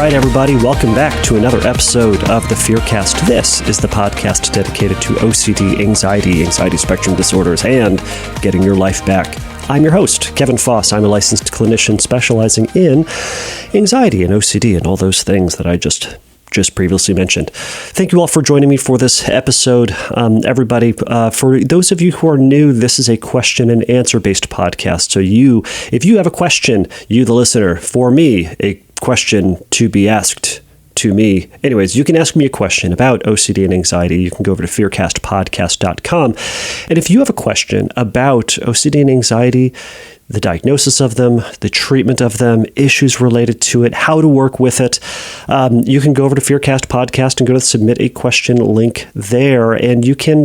right, everybody, welcome back to another episode of the FearCast. This is the podcast dedicated to OCD, anxiety spectrum disorders, and getting your life back. I'm your host, Kevin Foss. I'm a licensed clinician specializing in anxiety and OCD and all those things that I just previously mentioned. Thank you all for joining me for this episode. Everybody, for those of you who are new, this is a question and answer based podcast. So if you have a question, you, the listener, for me, a question to be asked to me. Anyways, you can ask me a question about OCD and anxiety. You can go over to fearcastpodcast.com. And if you have a question about OCD and anxiety, the diagnosis of them, the treatment of them, issues related to it, how to work with it, you can go over to FearCast Podcast and go to the Submit a Question link there, and you can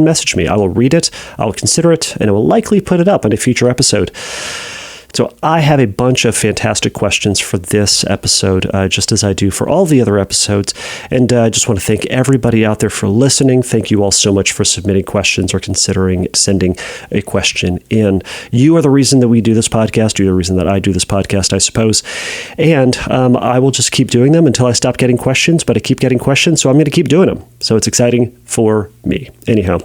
message me. I will read it, I will consider it, and I will likely put it up in a future episode. So I have a bunch of fantastic questions for this episode, just as I do for all the other episodes. And I just want to thank everybody out there for listening. Thank you all so much for submitting questions or considering sending a question in. You are the reason that we do this podcast. You're the reason that I do this podcast, I suppose. And I will just keep doing them until I stop getting questions. But I keep getting questions, so I'm going to keep doing them. So it's exciting for me. Anyhow.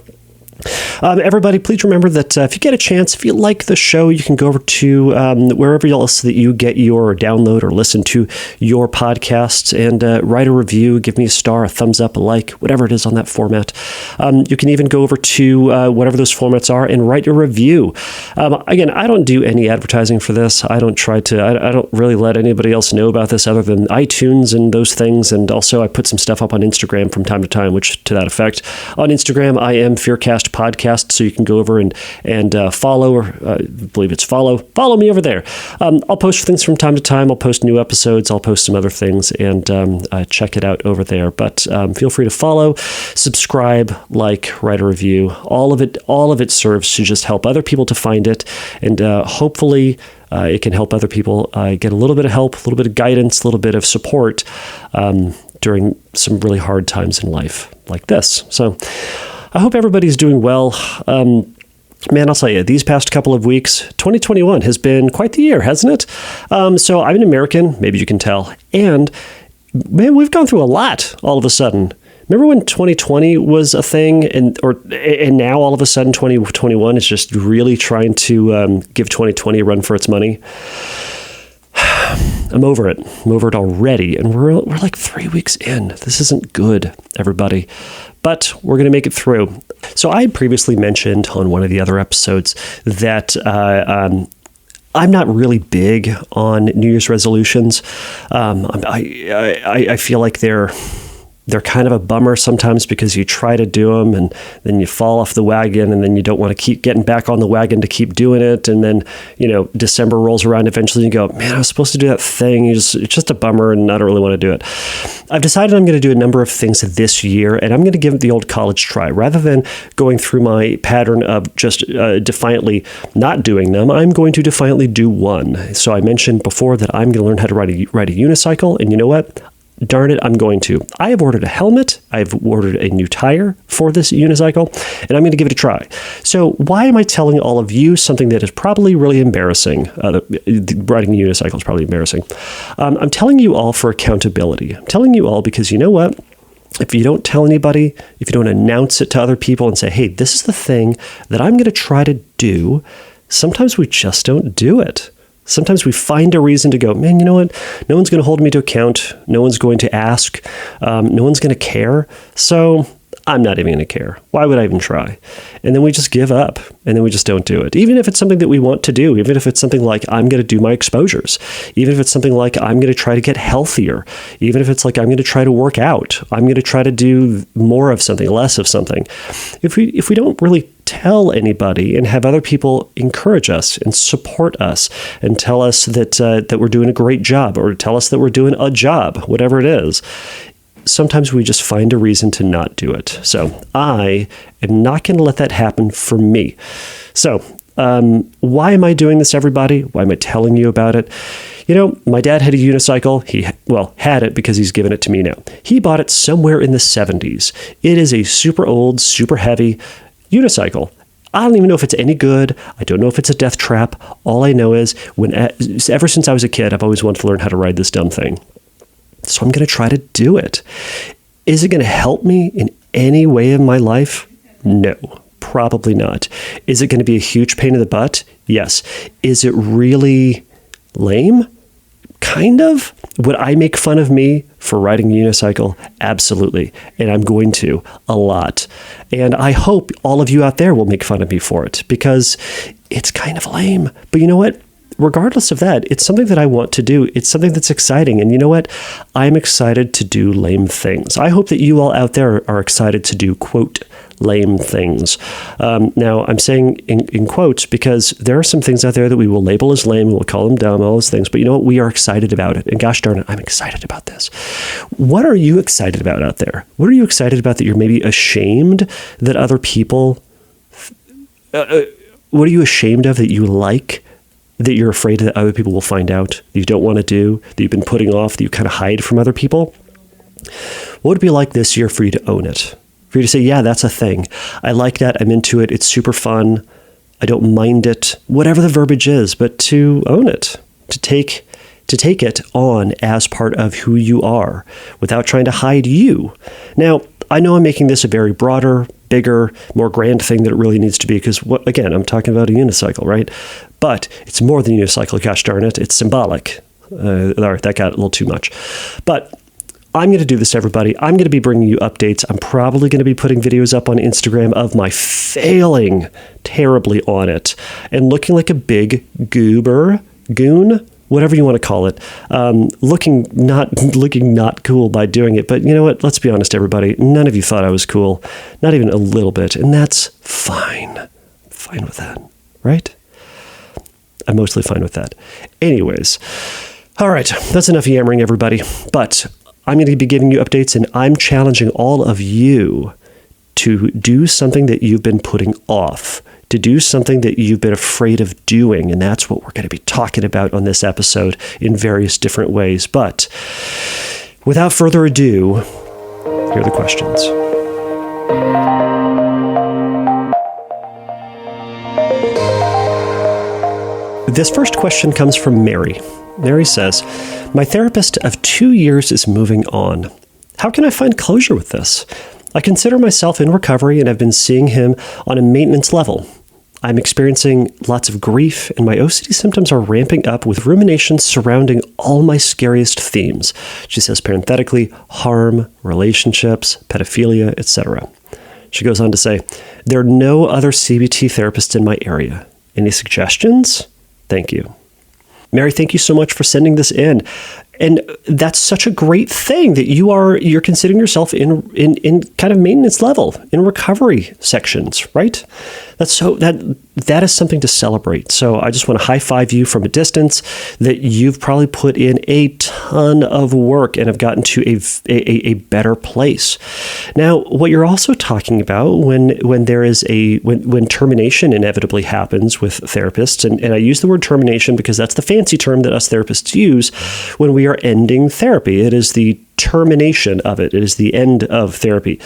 Everybody, please remember that if you get a chance, if you like the show, you can go over to wherever else that you get your download or listen to your podcasts and write a review, give me a star, a thumbs up, a like, whatever it is on that format. You can even go over to whatever those formats are and write a review. Again, I don't do any advertising for this. I don't really let anybody else know about this other than iTunes and those things. And also I put some stuff up on Instagram from time to time, which to that effect. On Instagram, I am FearCast Podcast, so you can go over and follow, or I believe it's follow me over there. I'll post things from time to time. I'll post new episodes. I'll post some other things, and check it out over there. But feel free to follow, subscribe, like, write a review. All of it serves to just help other people to find it, and hopefully it can help other people get a little bit of help, a little bit of guidance, a little bit of support during some really hard times in life like this. So I hope everybody's doing well. Man, I'll tell you, these past couple of weeks, 2021 has been quite the year, hasn't it? So I'm an American, maybe you can tell, and man, we've gone through a lot all of a sudden. Remember when 2020 was a thing, and now all of a sudden 2021 is just really trying to give 2020 a run for its money? I'm over it. I'm over it already, and we're like 3 weeks in. This isn't good, everybody. But we're going to make it through. So I had previously mentioned on one of the other episodes that I'm not really big on New Year's resolutions. I feel like they're kind of a bummer sometimes because you try to do them and then you fall off the wagon, and then you don't want to keep getting back on the wagon to keep doing it. And then, December rolls around eventually and you go, man, I was supposed to do that thing. It's just a bummer and I don't really want to do it. I've decided I'm going to do a number of things this year, and I'm going to give it the old college try. Rather than going through my pattern of just defiantly not doing them, I'm going to defiantly do one. So I mentioned before that I'm going to learn how to ride a unicycle, and you know what? Darn it, I'm going to. I have ordered a helmet. I've ordered a new tire for this unicycle, and I'm going to give it a try. So why am I telling all of you something that is probably really embarrassing? Riding a unicycle is probably embarrassing. I'm telling you all for accountability. I'm telling you all because you know what? If you don't tell anybody, if you don't announce it to other people and say, hey, this is the thing that I'm going to try to do, sometimes we just don't do it. Sometimes we find a reason to go, man, you know what? No one's going to hold me to account. No one's going to ask. No one's going to care. So I'm not even going to care. Why would I even try? And then we just give up, and then we just don't do it. Even if it's something that we want to do, even if it's something like I'm going to do my exposures, even if it's something like I'm going to try to get healthier, even if it's like I'm going to try to work out, I'm going to try to do more of something, less of something. If we don't really tell anybody and have other people encourage us and support us and tell us that we're doing a great job, or tell us that we're doing a job, whatever it is, sometimes we just find a reason to not do it. So I am not going to let that happen for me. So why am I doing this, everybody? Why am I telling you about it? My dad had a unicycle. He had it because he's given it to me now. He bought it somewhere in the 70s. It is a super old, super heavy unicycle. I don't even know if it's any good. I don't know if it's a death trap. All I know is ever since I was a kid, I've always wanted to learn how to ride this dumb thing. So I'm going to try to do it. Is it going to help me in any way in my life? No, probably not. Is it going to be a huge pain in the butt? Yes. Is it really lame? Kind of. Would I make fun of me for riding a unicycle? Absolutely. And I'm going to a lot. And I hope all of you out there will make fun of me for it because it's kind of lame. But you know what? Regardless of that, it's something that I want to do. It's something that's exciting. And you know what? I'm excited to do lame things. I hope that you all out there are excited to do, quote, lame things. Now, I'm saying in quotes because there are some things out there that we will label as lame. We'll call them dumb, all those things. But you know what? We are excited about it. And gosh darn it, I'm excited about this. What are you excited about out there? What are you excited about that you're maybe ashamed that other people... what are you ashamed of that you like, that you're afraid that other people will find out, that you don't want to do, that you've been putting off, that you kind of hide from other people? What would it be like this year for you to own it? For you to say, yeah, that's a thing. I like that. I'm into it. It's super fun. I don't mind it. Whatever the verbiage is, but to own it, to take it on as part of who you are without trying to hide you. Now, I know I'm making this a very broader, bigger, more grand thing that it really needs to be because, again, I'm talking about a unicycle, right? But it's more than a unicycle, gosh darn it. It's symbolic. That got a little too much. But I'm going to do this, everybody. I'm going to be bringing you updates. I'm probably going to be putting videos up on Instagram of my failing terribly on it and looking like a big goon, whatever you want to call it, looking not cool by doing it. But you know what? Let's be honest, everybody. None of you thought I was cool, not even a little bit, and that's fine. I'm fine with that, right? I'm mostly fine with that. Anyways, all right, that's enough yammering, everybody. But I'm going to be giving you updates, and I'm challenging all of you to do something that you've been putting off, to do something that you've been afraid of doing. And that's what we're going to be talking about on this episode in various different ways. But without further ado, here are the questions. This first question comes from Mary. Mary says, my therapist of 2 years is moving on. How can I find closure with this? I consider myself in recovery and have been seeing him on a maintenance level. I'm experiencing lots of grief and my OCD symptoms are ramping up with ruminations surrounding all my scariest themes. She says parenthetically, harm, relationships, pedophilia, etc. She goes on to say, there are no other CBT therapists in my area. Any suggestions? Thank you. Mary, thank you so much for sending this in. And that's such a great thing that you're considering yourself in kind of maintenance level, in recovery sections, right? That is something to celebrate. So I just want to high five you from a distance that you've probably put in a ton of work and have gotten to a better place. Now, what you're also talking about when termination inevitably happens with therapists, and I use the word termination because that's the fancy term that us therapists use when we are ending therapy. It is the termination of it. It is the end of therapy.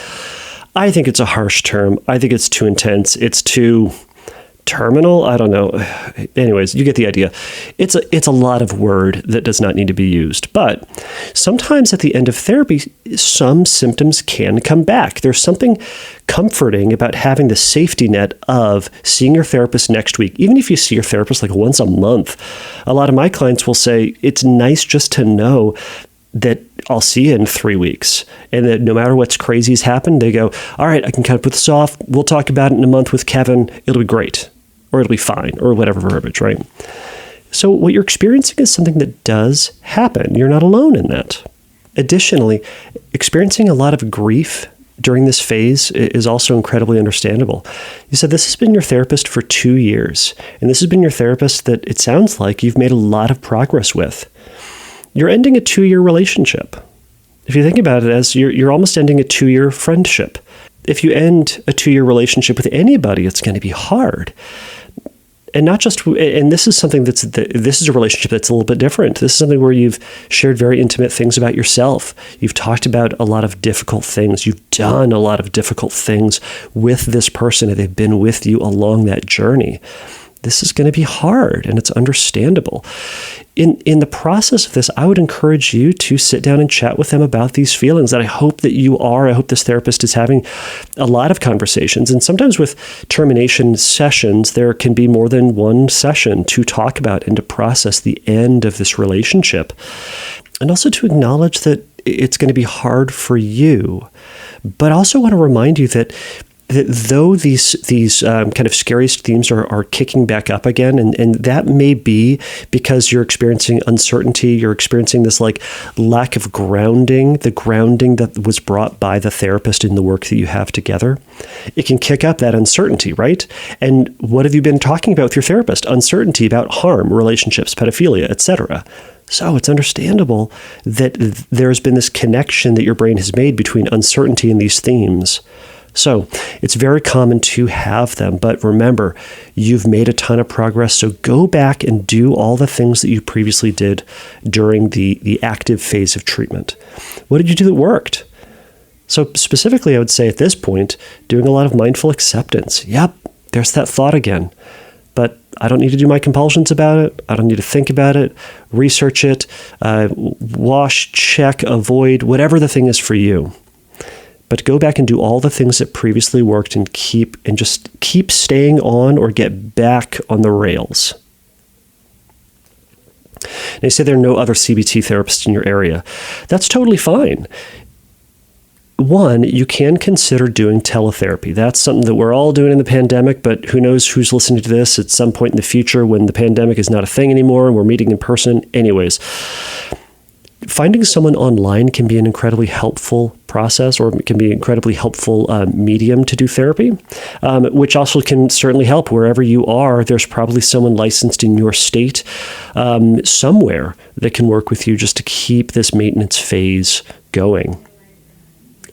I think it's a harsh term. I think it's too intense. It's too terminal. I don't know. Anyways, you get the idea. It's a lot of word that does not need to be used. But sometimes at the end of therapy, some symptoms can come back. There's something comforting about having the safety net of seeing your therapist next week. Even if you see your therapist like once a month, a lot of my clients will say, it's nice just to know that I'll see you in 3 weeks. And that no matter what's crazy has happened, they go, all right, I can kind of put this off. We'll talk about it in a month with Kevin. It'll be great. Or it'll be fine. Or whatever verbiage, right? So what you're experiencing is something that does happen. You're not alone in that. Additionally, experiencing a lot of grief during this phase is also incredibly understandable. You said this has been your therapist for 2 years. And this has been your therapist that it sounds like you've made a lot of progress with. You're ending a 2-year relationship. If you think about it as you're almost ending a 2-year friendship. If you end a 2-year relationship with anybody, it's going to be hard. And not just, and this is something this is a relationship that's a little bit different. This is something where you've shared very intimate things about yourself. You've talked about a lot of difficult things. You've done a lot of difficult things with this person, and they've been with you along that journey. this is going to be hard, and it's understandable. In the process of this, I would encourage you to sit down and chat with them about these feelings. And I hope that you are. I hope this therapist is having a lot of conversations. And sometimes with termination sessions, there can be more than one session to talk about and to process the end of this relationship. And also to acknowledge that it's going to be hard for you. But I also want to remind you that though these kind of scariest themes are kicking back up again, and that may be because you're experiencing uncertainty, you're experiencing this like lack of grounding, the grounding that was brought by the therapist in the work that you have together, it can kick up that uncertainty, right? And what have you been talking about with your therapist? Uncertainty about harm, relationships, pedophilia, etc. So it's understandable that there's been this connection that your brain has made between uncertainty and these themes. So it's very common to have them, but remember, you've made a ton of progress, so go back and do all the things that you previously did during the active phase of treatment. What did you do that worked? So specifically, I would say at this point, doing a lot of mindful acceptance. Yep, there's that thought again, but I don't need to do my compulsions about it. I don't need to think about it, research it, wash, check, avoid, whatever the thing is for you. But go back and do all the things that previously worked and just keep staying on or get back on the rails. They say there are no other CBT therapists in your area. That's totally fine. One, you can consider doing teletherapy. That's something that we're all doing in the pandemic, but who knows who's listening to this at some point in the future when the pandemic is not a thing anymore and we're meeting in person. Anyways, finding someone online can be an incredibly helpful process, or it can be an incredibly helpful medium to do therapy, which also can certainly help wherever you are. There's probably someone licensed in your state somewhere that can work with you just to keep this maintenance phase going.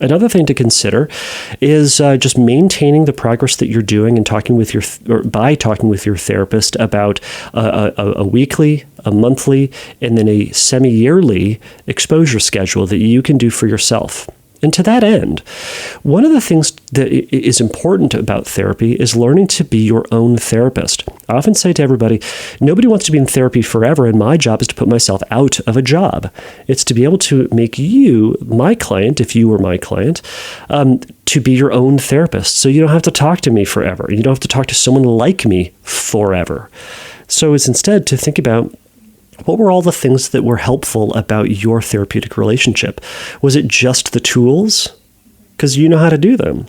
Another thing to consider is just maintaining the progress that you're doing and talking with your therapist about a weekly, a monthly, and then a semi-yearly exposure schedule that you can do for yourself. And to that end, one of the things that is important about therapy is learning to be your own therapist. I often say to everybody, nobody wants to be in therapy forever, and my job is to put myself out of a job. It's to be able to make you, my client, if you were my client, to be your own therapist. So you don't have to talk to me forever. You don't have to talk to someone like me forever. So it's instead to think about, what were all the things that were helpful about your therapeutic relationship? Was it just the tools? Because you know how to do them.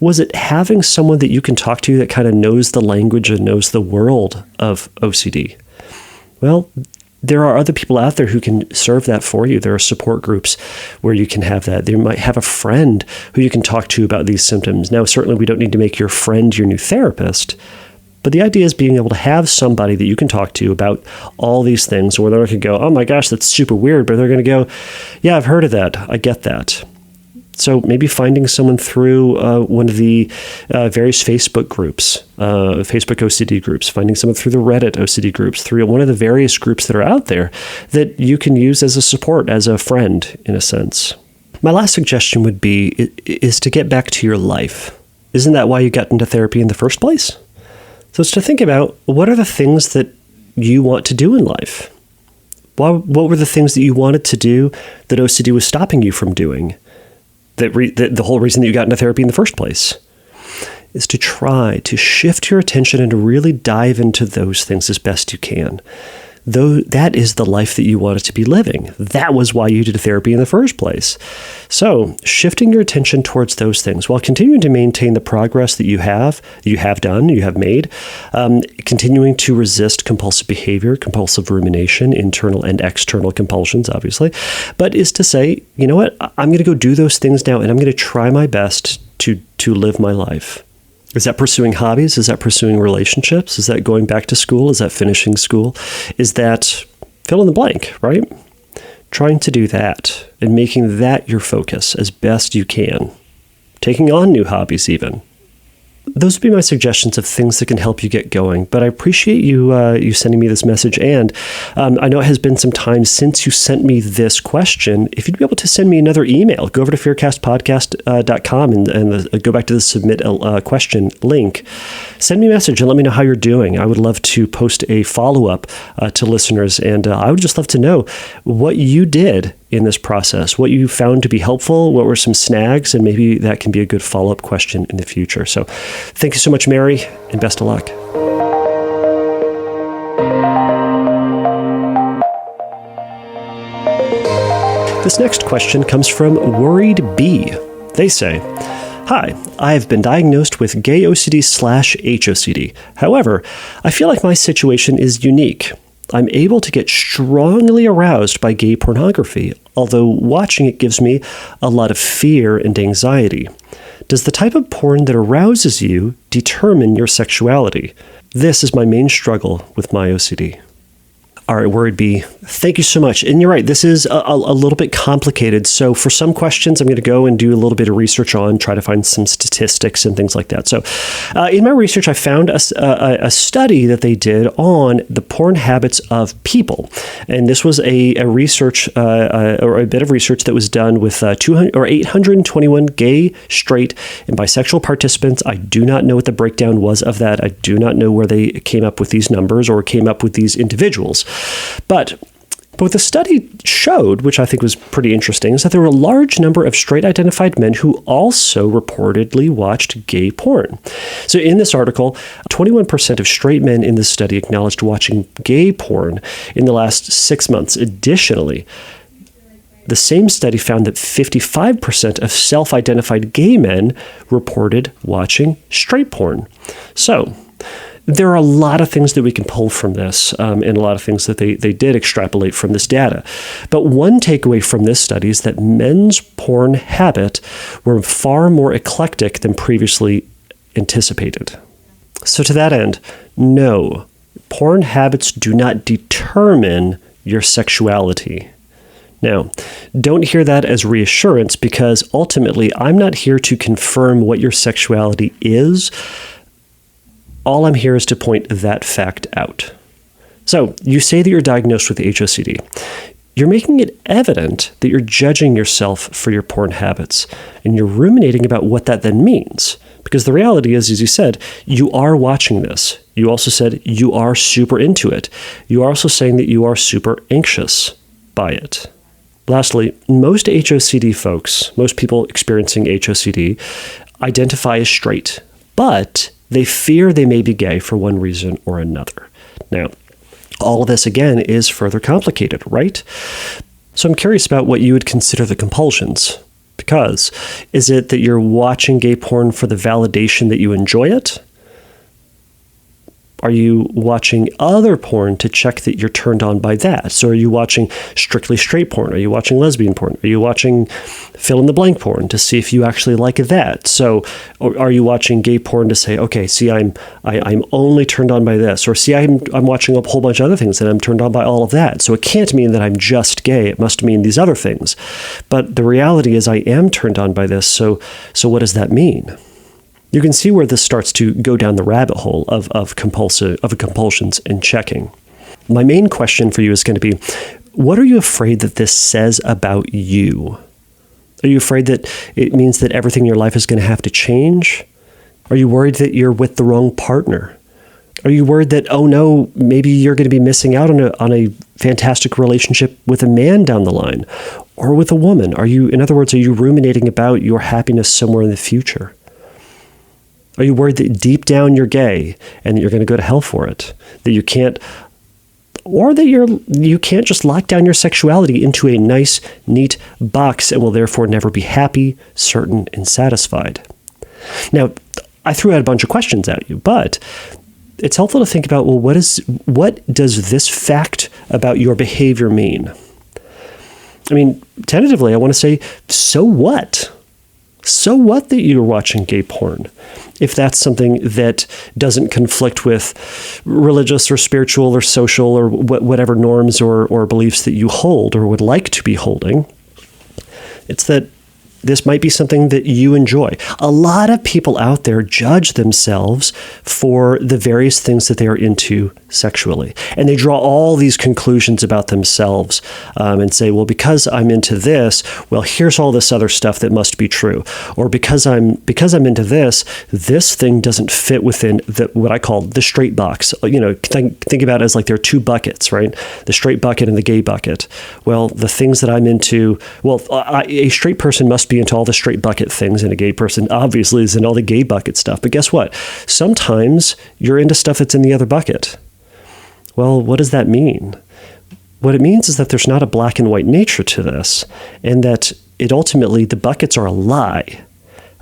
Was it having someone that you can talk to that kind of knows the language and knows the world of OCD? Well, there are other people out there who can serve that for you. There are support groups where you can have that. You might have a friend who you can talk to about these symptoms. Now, certainly we don't need to make your friend your new therapist, but the idea is being able to have somebody that you can talk to about all these things, where they're going to go, oh my gosh, that's super weird, but they're going to go, yeah, I've heard of that. I get that. So maybe finding someone through one of the various Facebook groups, Facebook OCD groups, finding someone through the Reddit OCD groups, through one of the various groups that are out there that you can use as a support, as a friend, in a sense. My last suggestion would be is to get back to your life. Isn't that why you got into therapy in the first place? So it's to think about, what are the things that you want to do in life? What were the things that you wanted to do that OCD was stopping you from doing? The whole reason that you got into therapy in the first place is to try to shift your attention and to really dive into those things as best you can. Though that is the life that you wanted to be living. That was why you did therapy in the first place. So shifting your attention towards those things while continuing to maintain the progress that you have done, you have made, continuing to resist compulsive behavior, compulsive rumination, internal and external compulsions, obviously, but is to say, you know what, I'm going to go do those things now, and I'm going to try my best to live my life. Is that pursuing hobbies? Is that pursuing relationships? Is that going back to school? Is that finishing school? Is that fill in the blank, right? Trying to do that and making that your focus as best you can. Taking on new hobbies even. Those would be my suggestions of things that can help you get going. But I appreciate you sending me this message. And I know it has been some time since you sent me this question. If you'd be able to send me another email, go over to fearcastpodcast.com and go back to the submit a question link. send me a message and let me know how you're doing. I would love to post a follow-up to listeners, and I would just love to know what you did in this process, what you found to be helpful, what were some snags, and maybe that can be a good follow-up question in the future. So thank you so much, Mary, and best of luck. This next question comes from Worried Bee. They say, "Hi, I have been diagnosed with gay OCD/HOCD. However, I feel like my situation is unique. I'm able to get strongly aroused by gay pornography, although watching it gives me a lot of fear and anxiety. Does the type of porn that arouses you determine your sexuality? This is my main struggle with my OCD." All right, Worried Bee, thank you so much. And you're right, this is a little bit complicated. So for some questions, I'm going to go and do a little bit of research on, try to find some statistics and things like that. So in my research, I found a study that they did on the porn habits of people. And this was a research, or a bit of research that was done with 821 gay, straight, and bisexual participants. I do not know what the breakdown was of that. I do not know where they came up with these numbers or came up with these individuals. But what the study showed, which I think was pretty interesting, is that there were a large number of straight identified men who also reportedly watched gay porn. So in this article, 21% of straight men in this study acknowledged watching gay porn in the last 6 months. Additionally, the same study found that 55% of self-identified gay men reported watching straight porn. So there are a lot of things that we can pull from this, and a lot of things that they did extrapolate from this data. But one takeaway from this study is that men's porn habit were far more eclectic than previously anticipated. So to that end, no, porn habits do not determine your sexuality. Now, don't hear that as reassurance, because ultimately I'm not here to confirm what your sexuality is. All I'm here is to point that fact out. So, you say that you're diagnosed with HOCD. You're making it evident that you're judging yourself for your porn habits, and you're ruminating about what that then means. Because the reality is, as you said, you are watching this. You also said you are super into it. You are also saying that you are super anxious by it. Lastly, most HOCD folks, most people experiencing HOCD, identify as straight, but they fear they may be gay for one reason or another. Now, all of this, again, is further complicated, right? So I'm curious about what you would consider the compulsions. Because is it that you're watching gay porn for the validation that you enjoy it? Are you watching other porn to check that you're turned on by that? So are you watching strictly straight porn? Are you watching lesbian porn? Are you watching fill-in-the-blank porn to see if you actually like that? So are you watching gay porn to say, okay, see, I'm only turned on by this? Or see, I'm watching a whole bunch of other things and I'm turned on by all of that. So it can't mean that I'm just gay. It must mean these other things. But the reality is I am turned on by this. So what does that mean? You can see where this starts to go down the rabbit hole of compulsions and checking. My main question for you is going to be, what are you afraid that this says about you? Are you afraid that it means that everything in your life is going to have to change? Are you worried that you're with the wrong partner? Are you worried that, oh no, maybe you're going to be missing out on a fantastic relationship with a man down the line or with a woman? In other words, are you ruminating about your happiness somewhere in the future? Are you worried that deep down you're gay and that you're going to go to hell for it? That you can't, or that you can't just lock down your sexuality into a nice, neat box and will therefore never be happy, certain, and satisfied? Now, I threw out a bunch of questions at you, but it's helpful to think about, well, what does this fact about your behavior mean? I mean, tentatively, I want to say, so what? So what that you're watching gay porn? If that's something that doesn't conflict with religious or spiritual or social or whatever norms or beliefs that you hold or would like to be holding, it's that this might be something that you enjoy. A lot of people out there judge themselves for the various things that they are into sexually. And they draw all these conclusions about themselves and say, well, because I'm into this, well, here's all this other stuff that must be true. Or because I'm into this thing doesn't fit within what I call the straight box. Think about it as like there are two buckets, right? The straight bucket and the gay bucket. Well, the things that I'm into, a straight person must be into all the straight bucket things, and a gay person obviously is in all the gay bucket stuff. But guess what? Sometimes you're into stuff that's in the other bucket. Well, what does that mean? What it means is that there's not a black and white nature to this, and that ultimately the buckets are a lie.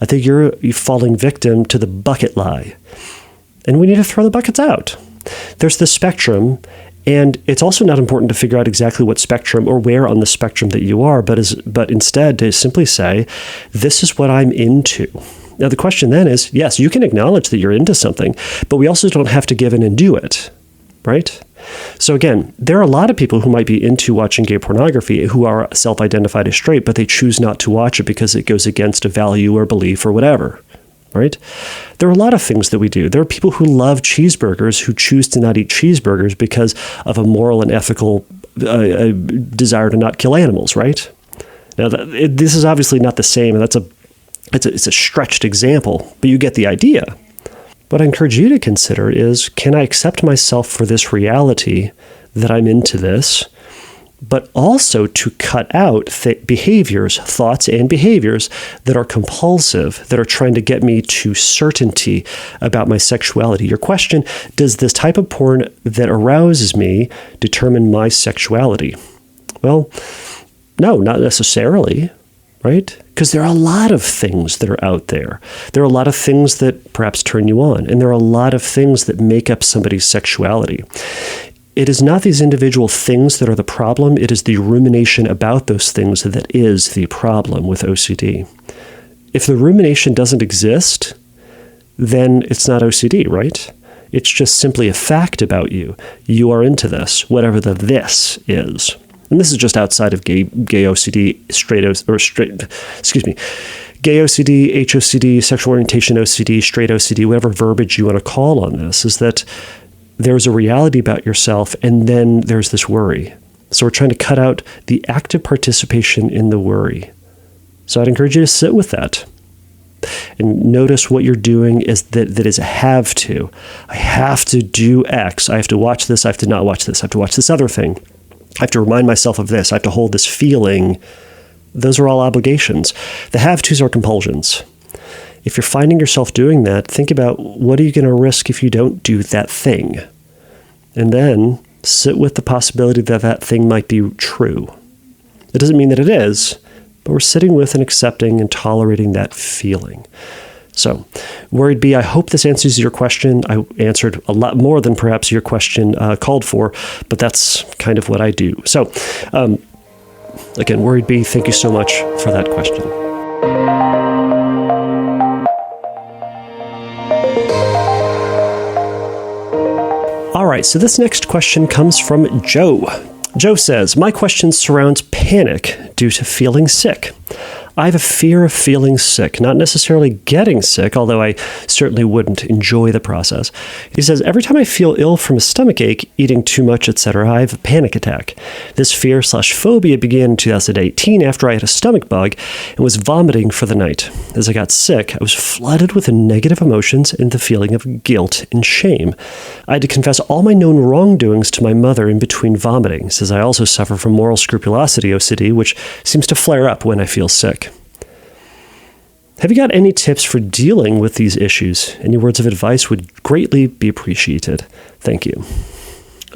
I think you're falling victim to the bucket lie. And we need to throw the buckets out. There's the spectrum, and it's also not important to figure out exactly what spectrum or where on the spectrum that you are, but instead to simply say, this is what I'm into. Now, the question then is, yes, you can acknowledge that you're into something, but we also don't have to give in and do it, right? So again, there are a lot of people who might be into watching gay pornography who are self-identified as straight, but they choose not to watch it because it goes against a value or belief or whatever. Right? There are a lot of things that we do. There are people who love cheeseburgers who choose to not eat cheeseburgers because of a moral and ethical desire to not kill animals, right? Now, this is obviously not the same, and it's a stretched example, but you get the idea. What I encourage you to consider is, can I accept myself for this reality that I'm into this, but also to cut out thoughts and behaviors that are compulsive, that are trying to get me to certainty about my sexuality. Your question, does this type of porn that arouses me determine my sexuality? Well, no, not necessarily, right? Because there are a lot of things that are out there. There are a lot of things that perhaps turn you on, and there are a lot of things that make up somebody's sexuality. It is not these individual things that are the problem. It is the rumination about those things that is the problem with OCD. If the rumination doesn't exist, then it's not OCD, right? It's just simply a fact about you. You are into this, whatever the this is. And this is just outside of gay OCD, gay OCD, HOCD, sexual orientation OCD, straight OCD, whatever verbiage you want to call on this, is that there's a reality about yourself, and then there's this worry. So we're trying to cut out the active participation in the worry. So I'd encourage you to sit with that and notice what you're doing is that is a have to. I have to do X. I have to watch this. I have to not watch this. I have to watch this other thing. I have to remind myself of this. I have to hold this feeling. Those are all obligations. The have-tos are compulsions. If you're finding yourself doing that, think about what are you going to risk if you don't do that thing? And then sit with the possibility that that thing might be true. It doesn't mean that it is, but we're sitting with and accepting and tolerating that feeling. So, Worried Bee, I hope this answers your question. I answered a lot more than perhaps your question called for, but that's kind of what I do. So, again, Worried Bee, thank you so much for that question. All right, so this next question comes from Joe. Joe says, my question surrounds panic due to feeling sick. I have a fear of feeling sick, not necessarily getting sick, although I certainly wouldn't enjoy the process. He says, every time I feel ill from a stomach ache, eating too much, etc., I have a panic attack. This fear/phobia began in 2018 after I had a stomach bug and was vomiting for the night. As I got sick, I was flooded with negative emotions and the feeling of guilt and shame. I had to confess all my known wrongdoings to my mother in between vomiting. He says, I also suffer from moral scrupulosity, OCD, which seems to flare up when I feel sick. Have you got any tips for dealing with these issues? Any words of advice would greatly be appreciated. Thank you.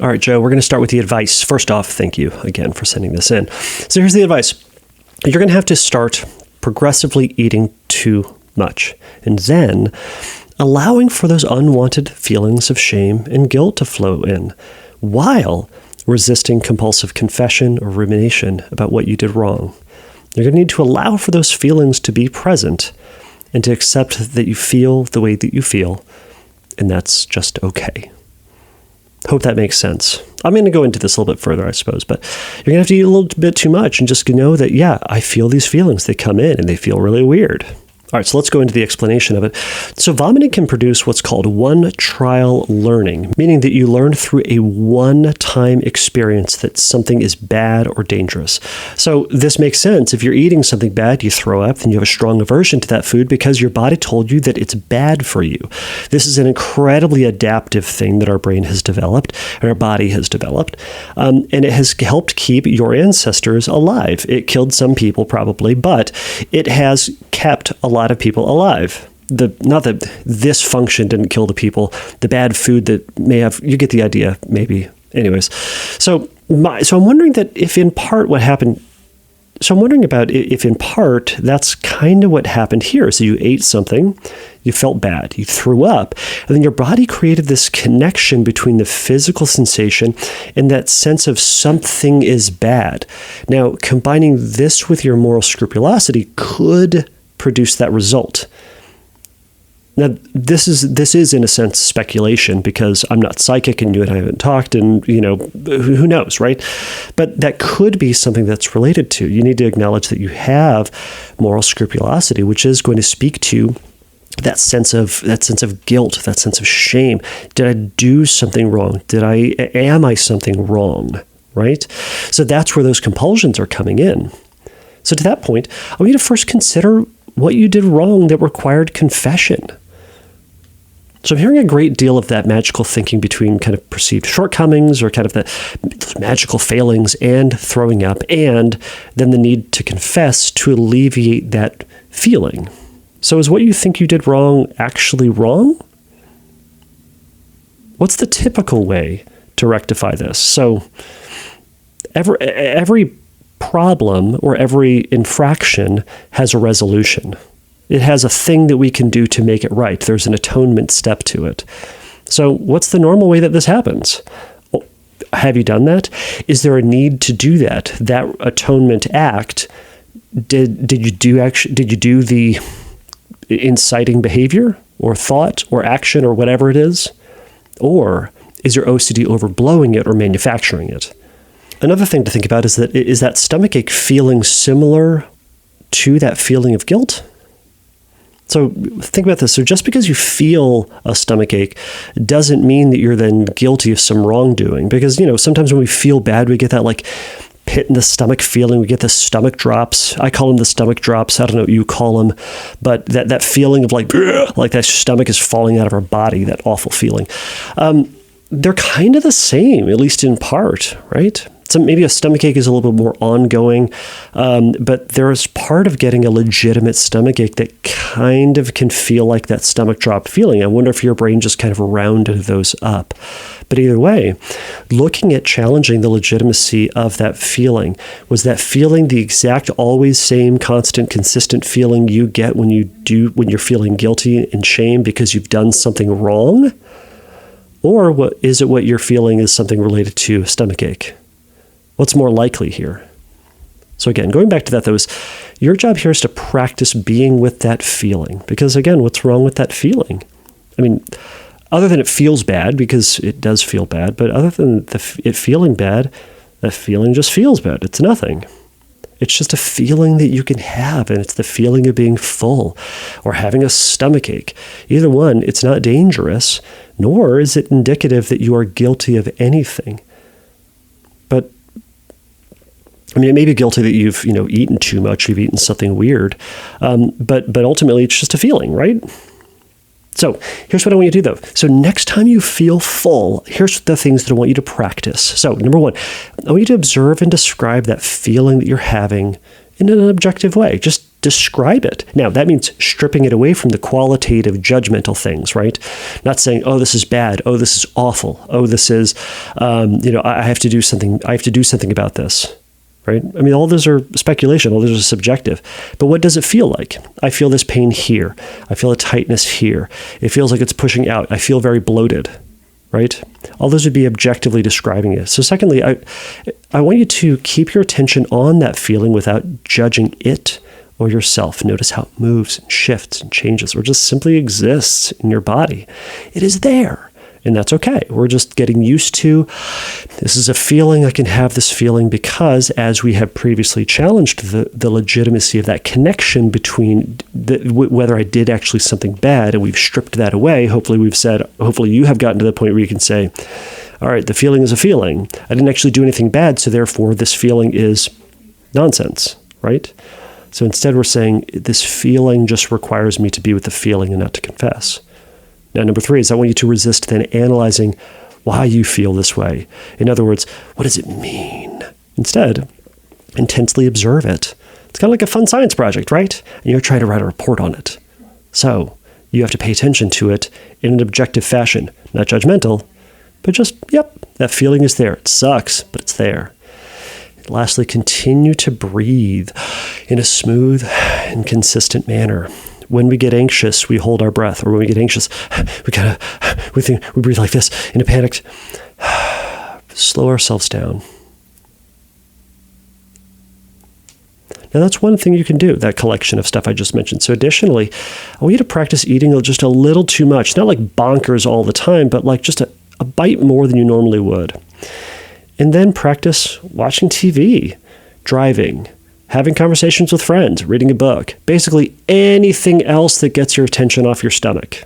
All right, Joe, we're going to start with the advice. First off, thank you again for sending this in. So here's the advice. You're going to have to start progressively eating too much, and then allowing for those unwanted feelings of shame and guilt to flow in, while resisting compulsive confession or rumination about what you did wrong. You're going to need to allow for those feelings to be present and to accept that you feel the way that you feel, and that's just okay. Hope that makes sense. I'm going to go into this a little bit further, I suppose, but you're going to have to eat a little bit too much and just know that, yeah, I feel these feelings. They come in and they feel really weird. All right, so let's go into the explanation of it. So vomiting can produce what's called one-trial learning, meaning that you learn through a one-time experience that something is bad or dangerous. So this makes sense. If you're eating something bad, you throw up, then you have a strong aversion to that food because your body told you that it's bad for you. This is an incredibly adaptive thing that our brain has developed, and our body has developed, and it has helped keep your ancestors alive. It killed some people probably, but it has kept a lot of people alive. Not that this function didn't kill the people, the bad food that may have, you get the idea, maybe. Anyways, so I'm wondering that if in part what happened, so I'm wondering about if in part that's kind of what happened here. So you ate something, you felt bad, you threw up, and then your body created this connection between the physical sensation and that sense of something is bad. Now, combining this with your moral scrupulosity could produce that result. Now, this is in a sense speculation because I'm not psychic and you and I haven't talked, and who knows, right? But that could be something that's related to. You need to acknowledge that you have moral scrupulosity, which is going to speak to that sense of guilt, that sense of shame. Did I do something wrong? Am I something wrong? Right? So that's where those compulsions are coming in. So to that point, I want you to first consider what you did wrong that required confession. So I'm hearing a great deal of that magical thinking between kind of perceived shortcomings or kind of those magical failings and throwing up, and then the need to confess to alleviate that feeling. So is what you think you did wrong actually wrong? What's the typical way to rectify this? So every problem or every infraction has a resolution. It has a thing that we can do to make it right. There's an atonement step to it. So what's the normal way that this happens? Have you done that? Is there a need to do that? That atonement act, did you do the inciting behavior or thought or action or whatever it is? Or is your OCD overblowing it or manufacturing it? Another thing to think about is that stomachache feeling similar to that feeling of guilt? So think about this. So just because you feel a stomachache doesn't mean that you're then guilty of some wrongdoing. Because, sometimes when we feel bad, we get that like pit in the stomach feeling. We get the stomach drops. I call them the stomach drops. I don't know what you call them. But that feeling of like that stomach is falling out of our body, that awful feeling. They're kind of the same, at least in part, right? So maybe a stomachache is a little bit more ongoing, but there is part of getting a legitimate stomachache that kind of can feel like that stomach drop feeling. I wonder if your brain just kind of rounded those up. But either way, looking at challenging the legitimacy of that feeling, was that feeling the exact, always same, constant, consistent feeling you get when you're feeling guilty and shame because you've done something wrong? Or what you're feeling is something related to a stomachache? What's more likely here? So again, going back to that, though, is your job here is to practice being with that feeling. Because again, what's wrong with that feeling? I mean, other than it feels bad, because it does feel bad, but other than it feeling bad, that feeling just feels bad. It's nothing. It's just a feeling that you can have, and it's the feeling of being full or having a stomachache. Either one, it's not dangerous, nor is it indicative that you are guilty of anything. But I mean, it may be guilty that you've, eaten too much, you've eaten something weird, but ultimately it's just a feeling, right? So here's what I want you to do, though. So next time you feel full, here's the things that I want you to practice. So number one, I want you to observe and describe that feeling that you're having in an objective way. Just describe it. Now, that means stripping it away from the qualitative, judgmental things, right? Not saying, oh, this is bad. Oh, this is awful. Oh, this is, I have to do something. I have to do something about this. Right? I mean, all those are speculation, all those are subjective. But what does it feel like? I feel this pain here. I feel a tightness here. It feels like it's pushing out. I feel very bloated, right? All those would be objectively describing it. So secondly, I want you to keep your attention on that feeling without judging it or yourself. Notice how it moves and shifts and changes or just simply exists in your body. It is there. And that's okay. We're just getting used to, this is a feeling, I can have this feeling because, as we have previously challenged the legitimacy of that connection between whether I did actually something bad, and we've stripped that away. Hopefully you have gotten to the point where you can say, all right, the feeling is a feeling. I didn't actually do anything bad, so therefore this feeling is nonsense, right? So instead we're saying this feeling just requires me to be with the feeling and not to confess. Now, number 3 is I want you to resist then analyzing why you feel this way. In other words, what does it mean? Instead, intensely observe it. It's kind of like a fun science project, right? And you're trying to write a report on it. So you have to pay attention to it in an objective fashion, not judgmental, but just, yep, that feeling is there. It sucks, but it's there. Lastly, continue to breathe in a smooth and consistent manner. When we get anxious, we hold our breath, or when we get anxious, we breathe like this in a panic. Slow ourselves down. Now, that's one thing you can do, that collection of stuff I just mentioned. So additionally, I want you to practice eating just a little too much. Not like bonkers all the time, but like just a bite more than you normally would. And then practice watching TV, driving, having conversations with friends, reading a book, basically anything else that gets your attention off your stomach,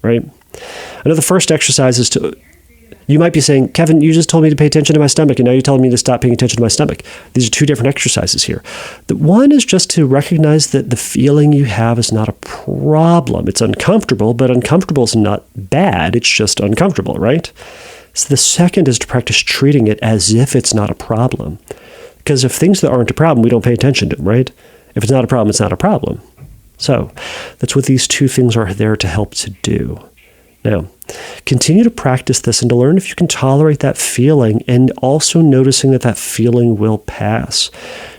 right? I know the first exercise is you might be saying, Kevin, you just told me to pay attention to my stomach, and now you're telling me to stop paying attention to my stomach. These are 2 different exercises here. The one is just to recognize that the feeling you have is not a problem. It's uncomfortable, but uncomfortable is not bad. It's just uncomfortable, right? So the second is to practice treating it as if it's not a problem. Because if things that aren't a problem, we don't pay attention to them, right? If it's not a problem, it's not a problem. So that's what these 2 things are there to help to do. Now, continue to practice this and to learn if you can tolerate that feeling, and also noticing that feeling will pass,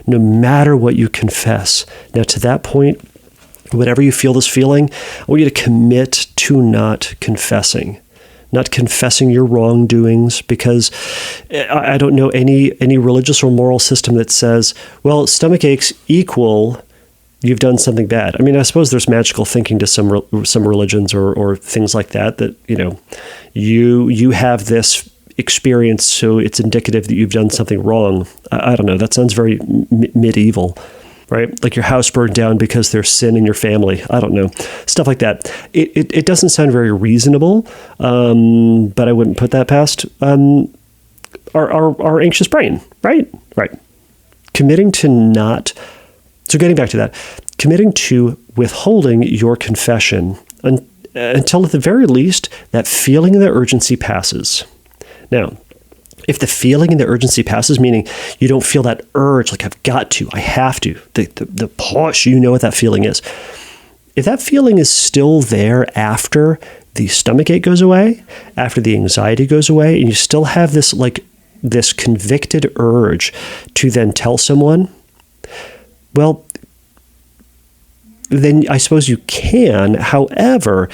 no matter what you confess. Now, to that point, whenever you feel this feeling, I want you to commit to not confessing your wrongdoings, because I don't know any religious or moral system that says, well, stomach aches equal you've done something bad. I mean, I suppose there's magical thinking to some religions or things like that you have this experience, so it's indicative that you've done something wrong. I don't know. That sounds very medieval, right? Like your house burned down because there's sin in your family. I don't know. Stuff like that. It doesn't sound very reasonable, but I wouldn't put that past our anxious brain, right? Right. Committing to withholding your confession until at the very least that feeling of the urgency passes. Now, if the feeling and the urgency passes, meaning you don't feel that urge, like I've got to, I have to, the push, you know what that feeling is. If that feeling is still there after the stomachache goes away, after the anxiety goes away, and you still have this convicted urge to then tell someone, well, then I suppose you can. However,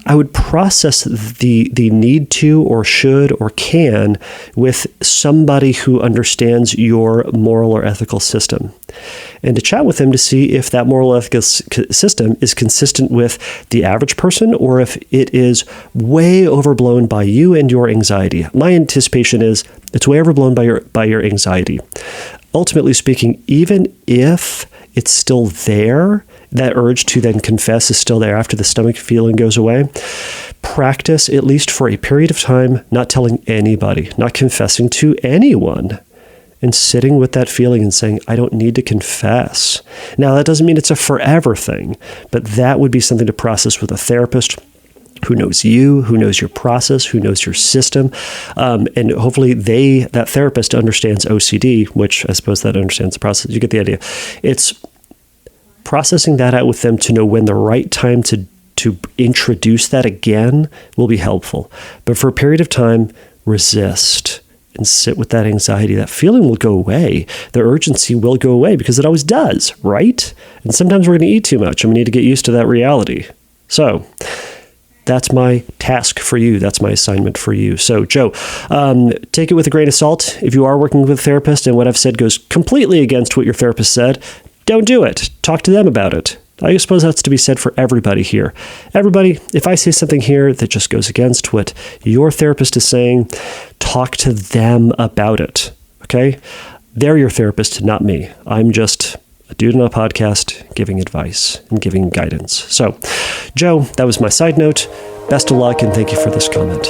I would process the need to or should or can with somebody who understands your moral or ethical system, and to chat with them to see if that moral ethical system is consistent with the average person, or if it is way overblown by you and your anxiety. My anticipation is it's way overblown by your anxiety. Ultimately speaking, even if it's still there, that urge to then confess is still there after the stomach feeling goes away, practice, at least for a period of time, not telling anybody, not confessing to anyone, and sitting with that feeling and saying, I don't need to confess. Now, that doesn't mean it's a forever thing, but that would be something to process with a therapist who knows you, who knows your process, who knows your system. And hopefully that therapist understands OCD, which I suppose that understands the process. You get the idea. It's processing that out with them to know when the right time to introduce that again will be helpful. But for a period of time, resist and sit with that anxiety. That feeling will go away. The urgency will go away because it always does, right? And sometimes we're going to eat too much and we need to get used to that reality. So that's my task for you. That's my assignment for you. So, Joe, take it with a grain of salt. If you are working with a therapist and what I've said goes completely against what your therapist said, don't do it. Talk to them about it. I suppose that's to be said for everybody here. Everybody, if I say something here that just goes against what your therapist is saying, talk to them about it, okay? They're your therapist, not me. I'm just a dude on a podcast giving advice and giving guidance. So, Joe, that was my side note. Best of luck, and thank you for this comment.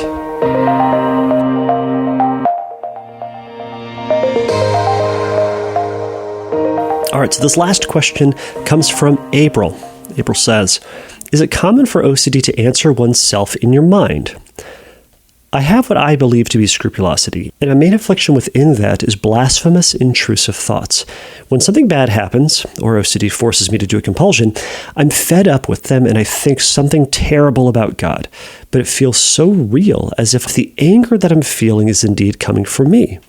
All right, so this last question comes from April. April says, is it common for OCD to answer oneself in your mind? I have what I believe to be scrupulosity, and my main affliction within that is blasphemous, intrusive thoughts. When something bad happens, or OCD forces me to do a compulsion, I'm fed up with them and I think something terrible about God. But it feels so real, as if the anger that I'm feeling is indeed coming from me.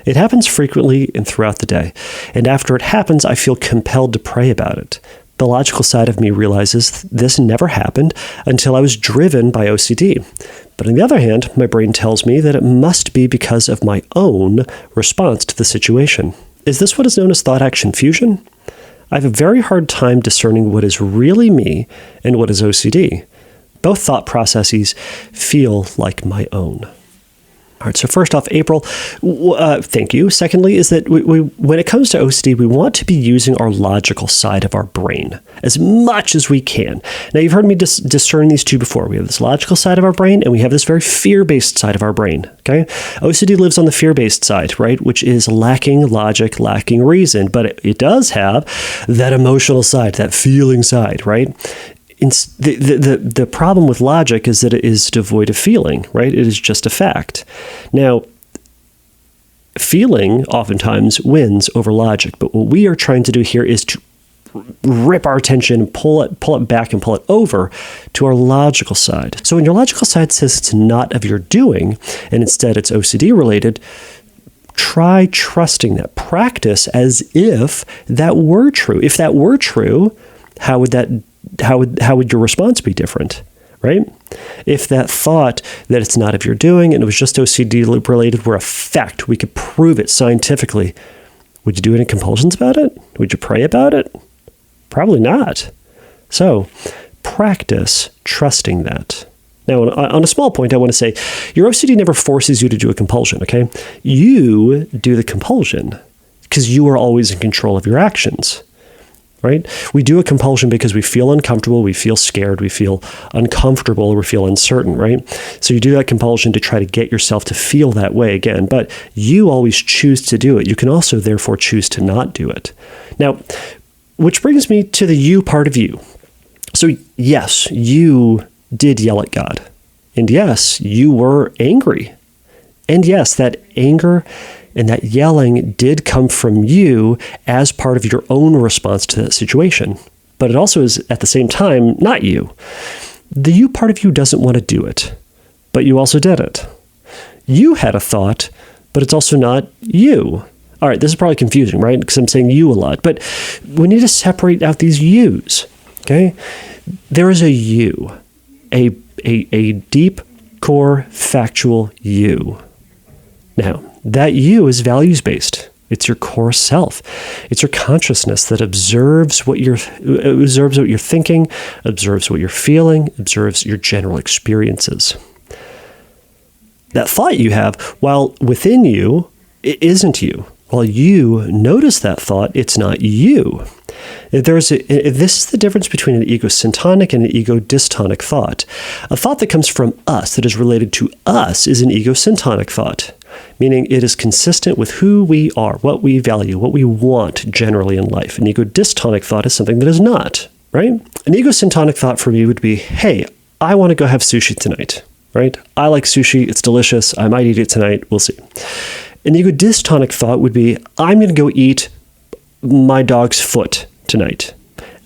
It happens frequently and throughout the day, and after it happens, I feel compelled to pray about it. The logical side of me realizes this never happened until I was driven by OCD. But on the other hand, my brain tells me that it must be because of my own response to the situation. Is this what is known as thought-action fusion? I have a very hard time discerning what is really me and what is OCD. Both thought processes feel like my own. All right, so first off, April, thank you. Secondly, is that when it comes to OCD, we want to be using our logical side of our brain as much as we can. Now, you've heard me discern these two before. We have this logical side of our brain, and we have this very fear-based side of our brain, okay? OCD lives on the fear-based side, right, which is lacking logic, lacking reason, but it does have that emotional side, that feeling side, right? The problem with logic is that it is devoid of feeling, right? It is just a fact. Now, feeling oftentimes wins over logic, but what we are trying to do here is to rip our attention, pull it back and pull it over to our logical side. So when your logical side says it's not of your doing, and instead it's OCD related, try trusting that. Practice as if that were true. If that were true, how would your response be different, right? If that thought that it's not of your doing and it was just OCD related were a fact, we could prove it scientifically, would you do any compulsions about it? Would you pray about it? Probably not. So practice trusting that. Now, on a small point, I want to say your OCD never forces you to do a compulsion, okay? You do the compulsion because you are always in control of your actions. Right? We do a compulsion because we feel uncomfortable, we feel scared, we feel uncomfortable, or we feel uncertain, right? So you do that compulsion to try to get yourself to feel that way again, but you always choose to do it. You can also therefore choose to not do it. Now, which brings me to the you part of you. So yes, you did yell at God. And yes, you were angry. And yes, that anger and that yelling did come from you as part of your own response to that situation. But it also is, at the same time, not you. The you part of you doesn't want to do it, but you also did it. You had a thought, but it's also not you. All right, this is probably confusing, right? Because I'm saying you a lot. But we need to separate out these yous, okay? There is a you, a deep, core, factual you. Now, that you is values-based. It's your core self. It's your consciousness that observes what you're thinking, observes what you're feeling, observes your general experiences. That thought you have, while within you, it isn't you. While you notice that thought, it's not you. This is the difference between an egosyntonic and an ego-dystonic thought. A thought that comes from us, that is related to us, is an egosyntonic thought, meaning it is consistent with who we are, what we value, what we want generally in life. An ego-dystonic thought is something that is not, right? An egosyntonic thought for me would be, hey, I want to go have sushi tonight, right? I like sushi. It's delicious. I might eat it tonight. We'll see. An ego-dystonic thought would be, I'm going to go eat my dog's foot tonight.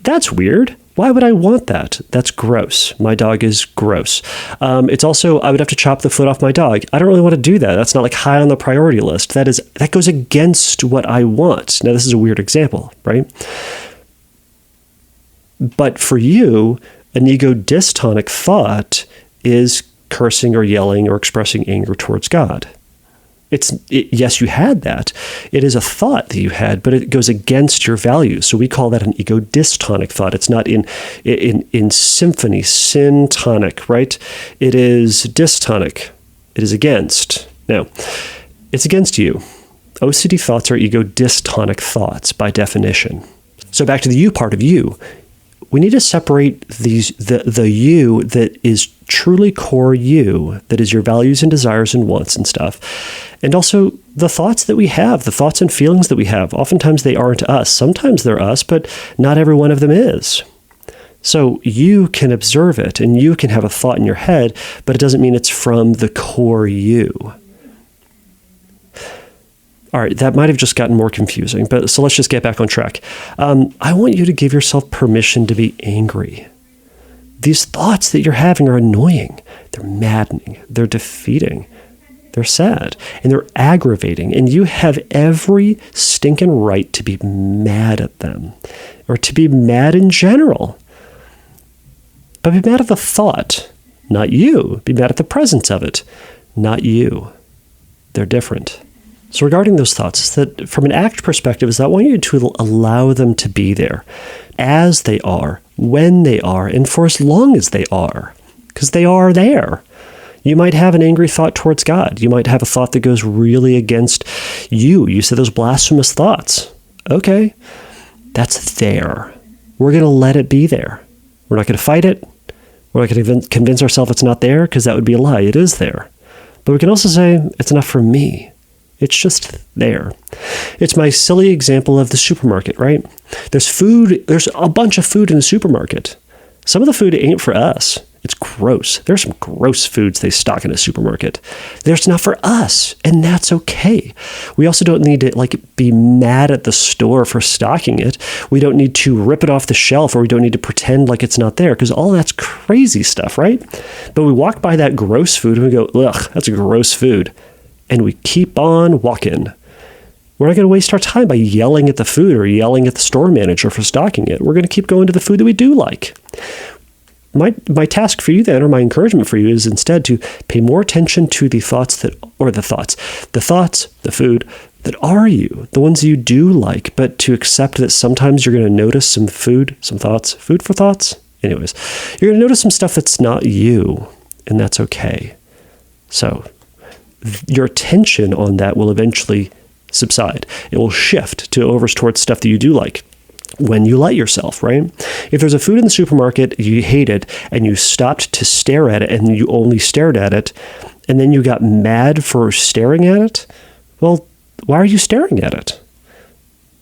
That's weird. Why would I want that? That's gross. My dog is gross. It's also, I would have to chop the foot off my dog. I don't really want to do that. That's not like high on the priority list. That goes against what I want. Now, this is a weird example, right? But for you, an ego-dystonic thought is cursing or yelling or expressing anger towards God. Yes, you had that. It is a thought that you had, but it goes against your values. So we call that an ego dystonic thought. It's not in symphony, syntonic, right? It is dystonic. It is against. Now, it's against you. OCD thoughts are ego dystonic thoughts by definition. So back to the you part of you. We need to separate the you that is truly core you, that is your values and desires and wants and stuff, and also the thoughts that we have, the thoughts and feelings that we have. Oftentimes they aren't us. Sometimes they're us, but not every one of them is. So you can observe it, and you can have a thought in your head, but it doesn't mean it's from the core you. All right, that might have just gotten more confusing, but so let's just get back on track. I want you to give yourself permission to be angry. These thoughts that you're having are annoying. They're maddening. They're defeating. They're sad. And they're aggravating. And you have every stinking right to be mad at them, or to be mad in general. But be mad at the thought, not you. Be mad at the presence of it, not you. They're different. So regarding those thoughts, is that from an ACT perspective, is that I want you to allow them to be there as they are, when they are, and for as long as they are, because they are there. You might have an angry thought towards God. You might have a thought that goes really against you. You said those blasphemous thoughts. Okay, that's there. We're going to let it be there. We're not going to fight it. We're not going to convince ourselves it's not there, because that would be a lie. It is there. But we can also say, it's not for me. It's just there. It's my silly example of the supermarket, right? There's food. There's a bunch of food in the supermarket. Some of the food ain't for us. It's gross. There's some gross foods they stock in a supermarket. There's not for us, and that's okay. We also don't need to be mad at the store for stocking it. We don't need to rip it off the shelf, or we don't need to pretend like it's not there, because all that's crazy stuff, right? But we walk by that gross food and we go, ugh, that's a gross food. And we keep on walking. We're not going to waste our time by yelling at the food or yelling at the store manager for stocking it. We're going to keep going to the food that we do like. My task for you then, or my encouragement for you, is instead to pay more attention to the food that are you, the ones you do like, but to accept that sometimes you're going to notice some food for thoughts. Anyways, you're going to notice some stuff that's not you, and that's okay. So your attention on that will eventually subside. It will shift towards stuff that you do like when you let yourself, right? If there's a food in the supermarket you hated and you stopped to stare at it and you only stared at it, and then you got mad for staring at it, well, why are you staring at it?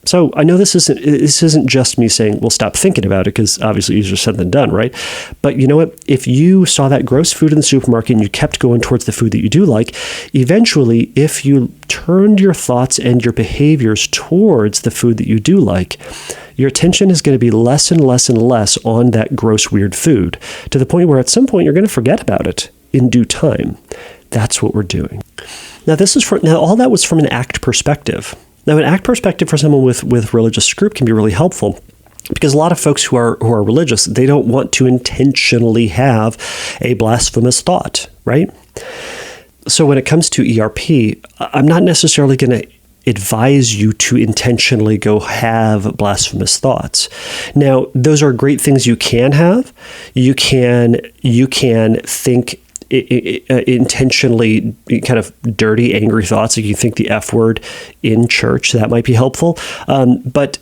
So I know this isn't just me saying, well, stop thinking about it, because obviously easier said than done, right? But you know what? If you saw that gross food in the supermarket and you kept going towards the food that you do like, eventually, if you turned your thoughts and your behaviors towards the food that you do like, your attention is going to be less and less and less on that gross, weird food, to the point where at some point you're going to forget about it in due time. That's what we're doing. Now, all that was from an ACT perspective. Now, an ACT perspective for someone with religious scrup can be really helpful, because a lot of folks who are religious, they don't want to intentionally have a blasphemous thought, right? So when it comes to ERP, I'm not necessarily going to advise you to intentionally go have blasphemous thoughts. Now, those are great things you can have. You can think intentionally kind of dirty, angry thoughts. Like you think the F word in church, that might be helpful. But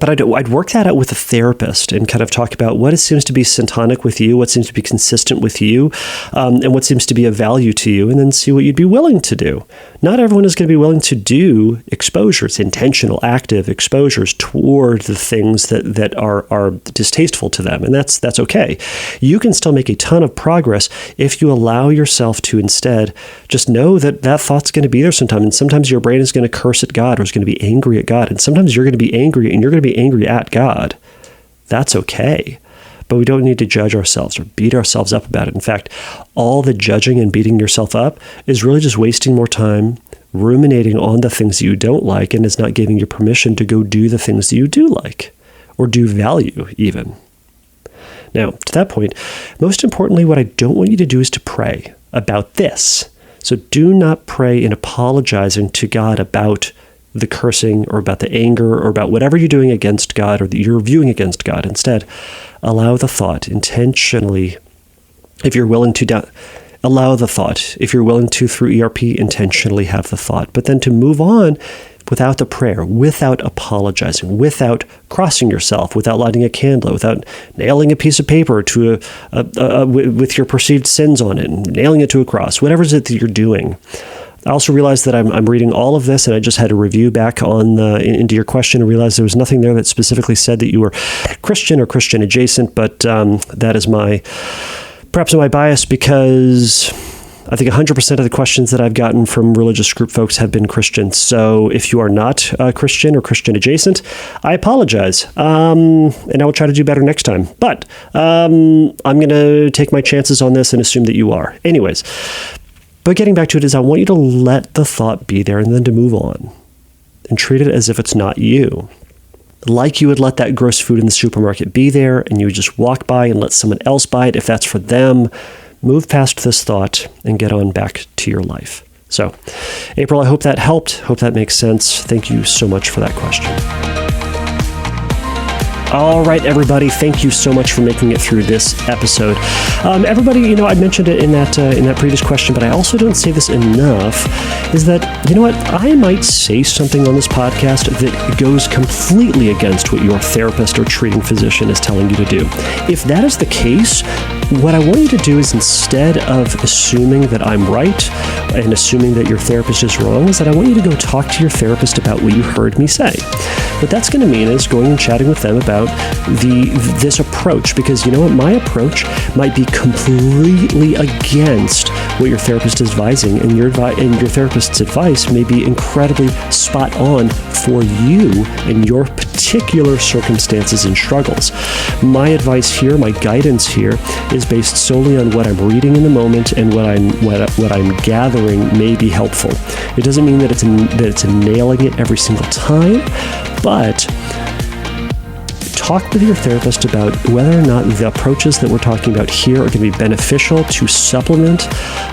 I'd work that out with a therapist and kind of talk about what seems to be syntonic with you, what seems to be consistent with you, and what seems to be of value to you, and then see what you'd be willing to do. Not everyone is going to be willing to do exposures, intentional, active exposures toward the things that are distasteful to them, and that's okay. You can still make a ton of progress if you allow yourself to instead just know that thought's going to be there sometime, and sometimes your brain is going to curse at God or is going to be angry at God, and sometimes you're going to be angry and you're going to be angry at God. That's okay. But we don't need to judge ourselves or beat ourselves up about it. In fact, all the judging and beating yourself up is really just wasting more time ruminating on the things that you don't like, and is not giving you permission to go do the things that you do like or do value even. Now, to that point, most importantly, what I don't want you to do is to pray about this. So do not pray in apologizing to God about the cursing or about the anger or about whatever you're doing against God or that you're viewing against God. Instead, allow the thought intentionally, if you're willing to allow the thought. If you're willing to, through ERP, intentionally have the thought. But then to move on without the prayer, without apologizing, without crossing yourself, without lighting a candle, without nailing a piece of paper to with your perceived sins on it, and nailing it to a cross, whatever it is that you're doing. I also realized that I'm reading all of this, and I just had a review back on into your question and realized there was nothing there that specifically said that you were Christian or Christian adjacent, but that is perhaps my bias, because I think 100% of the questions that I've gotten from religious group folks have been Christian. So if you are not Christian or Christian adjacent, I apologize. And I will try to do better next time. But I'm going to take my chances on this and assume that you are. Anyways, but getting back to it is I want you to let the thought be there and then to move on and treat it as if it's not you. Like you would let that gross food in the supermarket be there and you would just walk by and let someone else buy it if that's for them. Move past this thought and get on back to your life. So, April, I hope that helped. Hope that makes sense. Thank you so much for that question. All right, everybody. Thank you so much for making it through this episode. Everybody, I mentioned it in that previous question, but I also don't say this enough, is that, I might say something on this podcast that goes completely against what your therapist or treating physician is telling you to do. If that is the case, what I want you to do is, instead of assuming that I'm right and assuming that your therapist is wrong, is that I want you to go talk to your therapist about what you heard me say. What that's going to mean is going and chatting with them about this approach, because my approach might be completely against what your therapist is advising, and your therapist's advice may be incredibly spot on for you and your particular circumstances and struggles. My advice here, my guidance here, is based solely on what I'm reading in the moment and what I'm gathering may be helpful. It doesn't mean that it's nailing it every single time, but talk with your therapist about whether or not the approaches that we're talking about here are going to be beneficial to supplement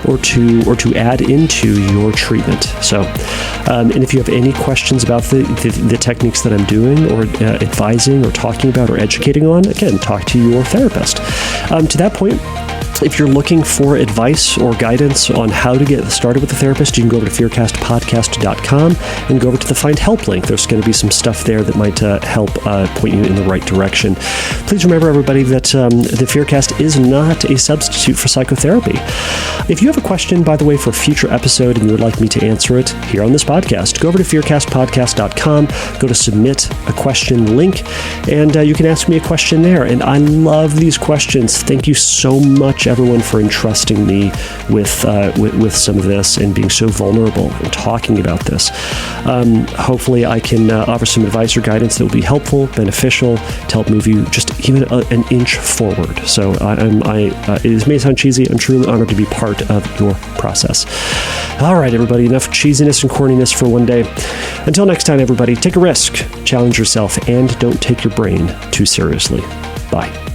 or to add into your treatment. So, and if you have any questions about the techniques that I'm doing or advising or talking about or educating on, again, talk to your therapist. To that point, if you're looking for advice or guidance on how to get started with a therapist, you can go over to FearCastPodcast.com and go over to the Find Help link. There's going to be some stuff there that might help point you in the right direction. Please remember, everybody, that the FearCast is not a substitute for psychotherapy. If you have a question, by the way, for a future episode and you would like me to answer it here on this podcast, go over to FearCastPodcast.com, go to Submit a Question link, and you can ask me a question there. And I love these questions. Thank you so much, everyone, for entrusting me with some of this and being so vulnerable and talking about this. Hopefully I can offer some advice or guidance that will be helpful, beneficial, to help move you just even an inch forward. So it may sound cheesy. I'm truly honored to be part of your process. All right, everybody, enough cheesiness and corniness for one day. Until next time, everybody, take a risk, challenge yourself, and don't take your brain too seriously. Bye.